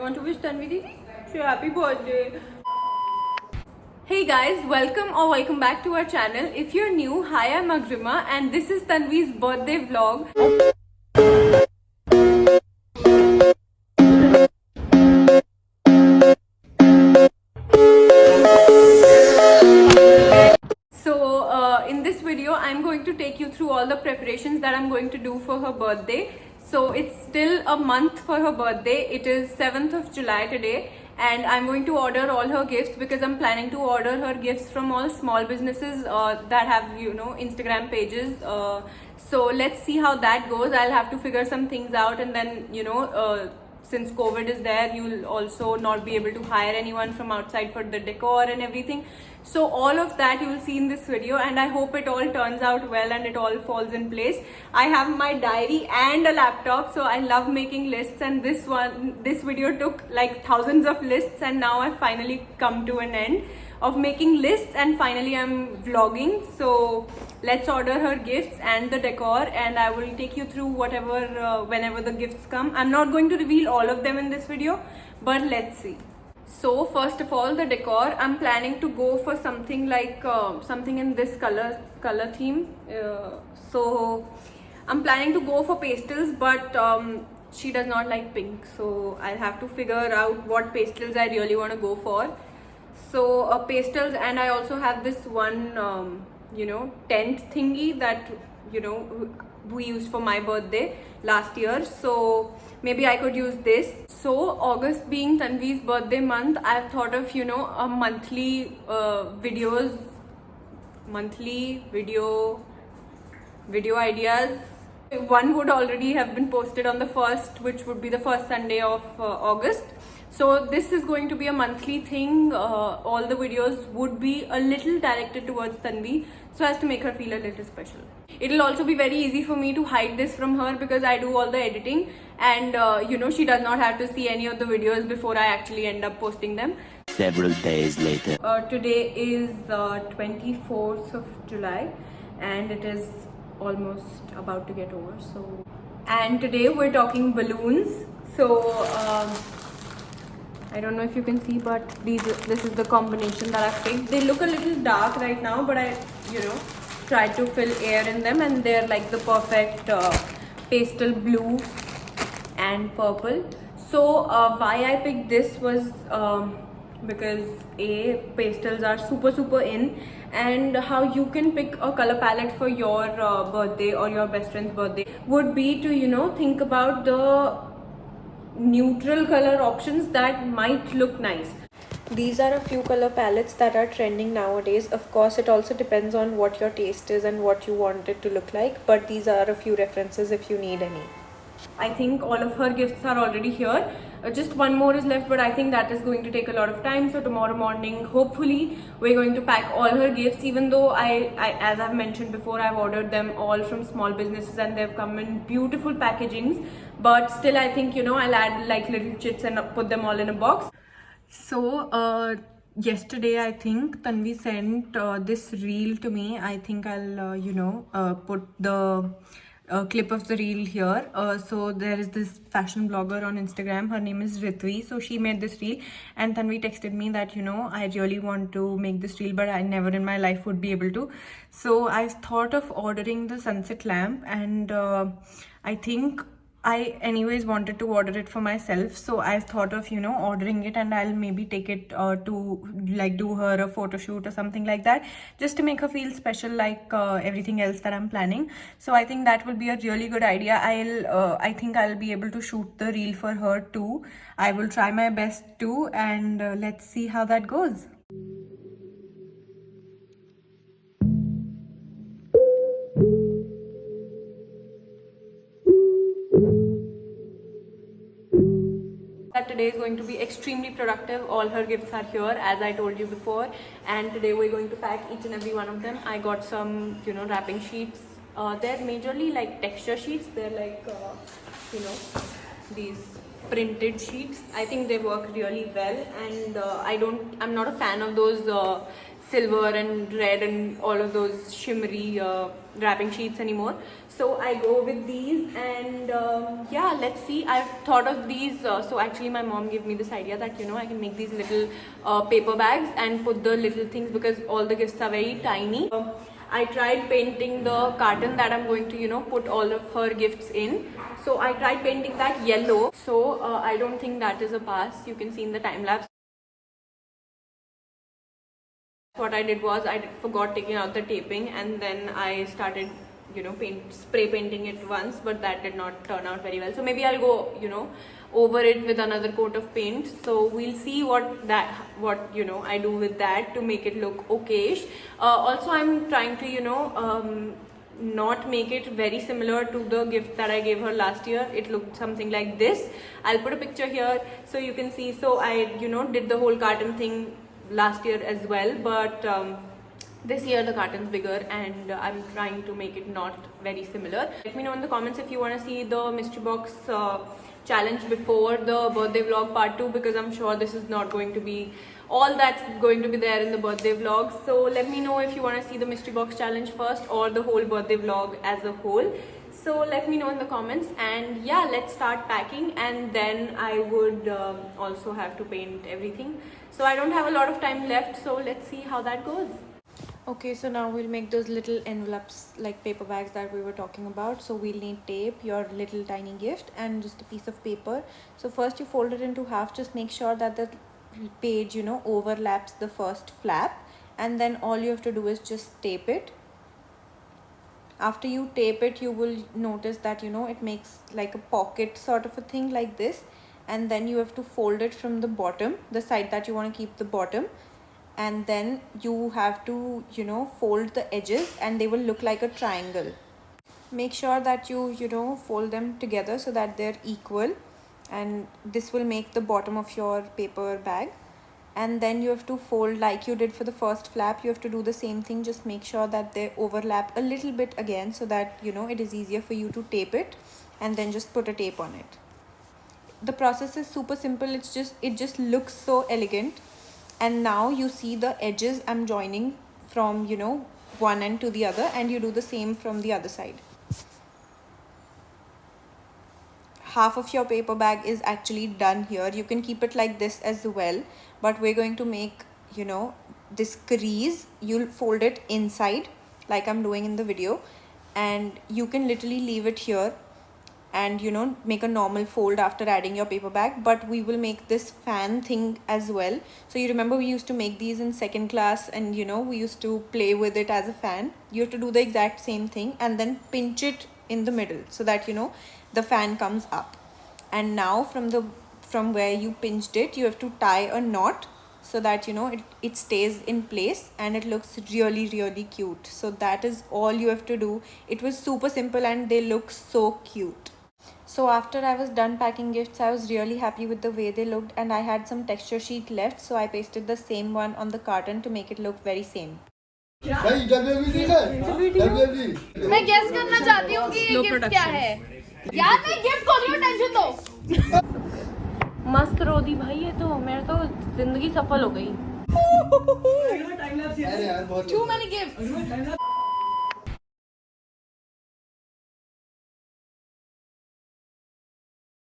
You want to wish Tanvi Didi? Say happy birthday. Hey guys, welcome back to our channel. If you're new, hi, I'm Agrima and this is Tanvi's birthday vlog. So in this video, I'm going to take you through all the preparations that I'm going to do for her birthday. So it's still a month for her birthday. It is 7th of July today. And I'm going to order all her gifts because I'm planning to order her gifts from all small businesses that have, Instagram pages. So let's see how that goes. I'll have to figure some things out, and then, since COVID is there, you'll also not be able to hire anyone from outside for the decor and everything. So all of that you will see in this video, and I hope it all turns out well and it all falls in place. I have my diary and a laptop, so I love making lists, and this video took like thousands of lists, and now I've finally come to an end of making lists, and finally I'm vlogging. So let's order her gifts and the decor, and I will take you through whenever the gifts come. I'm not going to reveal all of them in this video, but let's see. So first of all, the decor, I'm planning to go for something like something in this color theme. So I'm planning to go for pastels, but she does not like pink, so I'll have to figure out what pastels I really want to go for. So pastels, and I also have this one tent thingy that we used for my birthday last year, so maybe I could use this. So August being Tanvi's birthday month, I've thought of a monthly video ideas. One would already have been posted on the first, which would be the first Sunday of August. So this is going to be a monthly thing. All the videos would be a little directed towards Tanvi, so as to make her feel a little special. It'll also be very easy for me to hide this from her because I do all the editing, and she does not have to see any of the videos before I actually end up posting them. Several days later. Today is 24th of July, and it is almost about to get over. So, and today we're talking balloons. So I don't know if you can see, but this is the combination that I've picked. They look a little dark right now, but I tried to fill air in them, and they're like the perfect pastel blue and purple. So why I picked this was because pastels are super in, and how you can pick a color palette for your birthday or your best friend's birthday would be to think about the neutral color options that might look nice. These are a few color palettes that are trending nowadays. Of course, it also depends on what your taste is and what you want it to look like, but these are a few references if you need any. I think all of her gifts are already here. Just one more is left, but I think that is going to take a lot of time. So tomorrow morning, hopefully, we're going to pack all her gifts, even though I as I've mentioned before, I've ordered them all from small businesses and they've come in beautiful packagings. But still, I think, I'll add like little chits and put them all in a box. So yesterday, I think Tanvi sent this reel to me. I think I'll put the clip of the reel here. So there is this fashion blogger on Instagram. Her name is Ritvi. So she made this reel, and Tanvi texted me that I really want to make this reel, but I never in my life would be able to. So I thought of ordering the sunset lamp, and I think I anyways wanted to order it for myself, so I've thought of ordering it, and I'll maybe take it to like do her a photo shoot or something like that, just to make her feel special like everything else that I'm planning. So I think that will be a really good idea. I think I'll be able to shoot the reel for her too. I will try my best too, and let's see how that goes. That today is going to be extremely productive. All her gifts are here, as I told you before, and today we're going to pack each and every one of them. I got some wrapping sheets. They're majorly like texture sheets. They're like these printed sheets. I think they work really well, and I'm not a fan of those silver and red and all of those shimmery wrapping sheets anymore. So I go with these, and yeah, let's see. I've thought of these. So actually my mom gave me this idea that, you know, I can make these little paper bags and put the little things, because all the gifts are very tiny. I tried painting the carton that I'm going to, you know, put all of her gifts in. So I tried painting that yellow. So I don't think that is a pass. You can see in the time lapse. What I did was I forgot taking out the taping, and then I started, you know, spray painting it once, but that did not turn out very well. So maybe I'll go, you know, over it with another coat of paint. So we'll see what you know, I do with that to make it look okayish. Also, I'm trying to, you know, not make it very similar to the gift that I gave her last year. It looked something like this. I'll put a picture here so you can see. So I, you know, did the whole carton thing last year as well, but this year the carton's bigger, and I'm trying to make it not very similar. Let me know in the comments if you want to see the mystery box challenge before the birthday vlog part 2, because I'm sure this is not going to be all that's going to be there in the birthday vlog. So let me know if you want to see the mystery box challenge first or the whole birthday vlog as a whole. So let me know in the comments, and yeah, let's start packing, and then I would also have to paint everything. So I don't have a lot of time left, so let's see how that goes. Okay, so now we'll make those little envelopes, like paper bags that we were talking about. So we'll need tape, your little tiny gift, and just a piece of paper. So first you fold it into half. Just make sure that the page, you know, overlaps the first flap, and then all you have to do is just tape it. After you tape it, you will notice that, you know, it makes like a pocket sort of a thing like this, and then you have to fold it from the bottom, the side that you want to keep the bottom, and then you have to, you know, fold the edges, and they will look like a triangle. Make sure that you know, fold them together so that they're equal, and this will make the bottom of your paper bag. And then you have to fold like you did for the first flap. You have to do the same thing, just make sure that they overlap a little bit again, so that, you know, it is easier for you to tape it, and then just put a tape on it. The process is super simple. It just looks so elegant. And now you see the edges I'm joining from, you know, one end to the other, and you do the same from the other side. Half of your paper bag is actually done here. You can keep it like this as well, but we're going to make, you know, this crease. You'll fold it inside like I'm doing in the video, and you can literally leave it here and, you know, make a normal fold after adding your paper bag. But we will make this fan thing as well. So you remember we used to make these in second class, and, you know, we used to play with it as a fan. You have to do the exact same thing, and then pinch it in the middle so that, you know, the fan comes up. And now from where you pinched it, you have to tie a knot so that, you know, it stays in place, and it looks really, really cute. So that is all you have to do. It was super simple, and they look so cute. So after I was done packing gifts, I was really happy with the way they looked, and I had some texture sheet left, so I pasted the same one on the carton to make it look very same. मैं guess करना चाहती हूँ कि ये gift क्या है। यार मैं गिफ्ट खोल रही हूँ, टेंशन दो। मस्त रोदी भाई, ये तो मेरे तो जिंदगी सफल हो गई। Too many gifts.